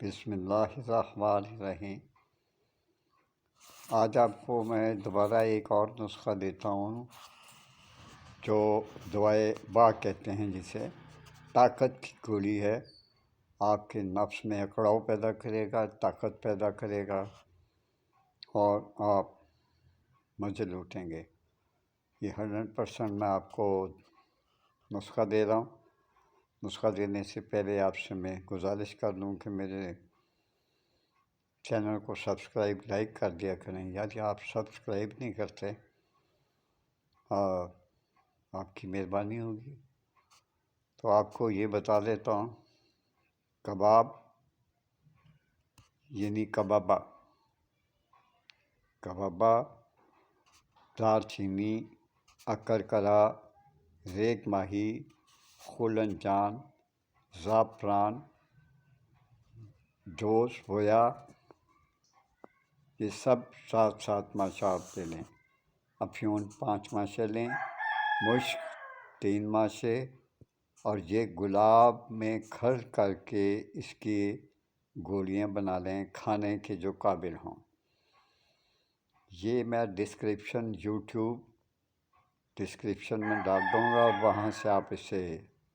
بسم اللہ الرحمن الرحیم۔ آج آپ کو میں دوبارہ ایک اور نسخہ دیتا ہوں جو دعائے با کہتے ہیں، جسے طاقت کی گولی ہے۔ آپ کے نفس میں اکڑاؤ پیدا کرے گا، طاقت پیدا کرے گا اور آپ مزے لوٹیں گے۔ یہ 100% میں آپ کو نسخہ دے رہا ہوں۔ نسخہ دینے سے پہلے آپ سے میں گزارش کر لوں کہ میرے چینل کو سبسکرائب لائک کر دیا کریں، یعنی آپ سبسکرائب نہیں کرتے، آپ کی مہربانی ہوگی۔ تو آپ کو یہ بتا دیتا ہوں، کباب یعنی کبابا، دار چینی، اکرکرا، ریگ ماہی، خولن جان، زعفران، جوش بویا، یہ سب ساتھ ساتھ ماشا آپ لے لیں۔ افیون 5 ماشے لیں، مشک 3 ماشے، اور یہ گلاب میں کھر کر کے اس کی گولیاں بنا لیں کھانے کے جو قابل ہوں۔ یہ میں یوٹیوب ڈسکرپشن میں ڈال دوں گا، وہاں سے آپ اسے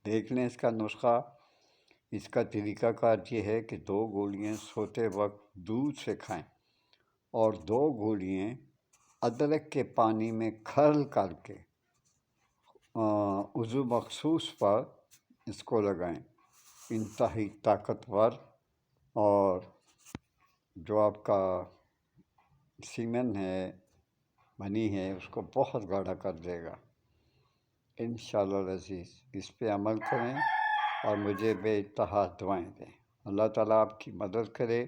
دیکھ لیں۔ اس کا نسخہ، اس کا طریقہ کار یہ ہے کہ 2 گولیاں سوتے وقت دودھ سے کھائیں اور 2 گولیاں ادرک کے پانی میں کھرل کر کے عضو مخصوص پر اس کو لگائیں۔ انتہائی طاقتور اور جو آپ کا سیمن ہے، منی ہے، اس کو بہت گاڑھا کر دے گا انشاءاللہ العزیز۔ اس پہ عمل کریں اور مجھے بے انتہا دعائیں دیں۔ اللہ تعالیٰ آپ کی مدد کرے۔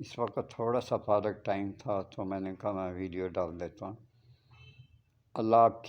اس وقت تھوڑا سا فارغ ٹائم تھا تو میں نے کہا میں ویڈیو ڈال دیتا ہوں۔ اللہ آپ کی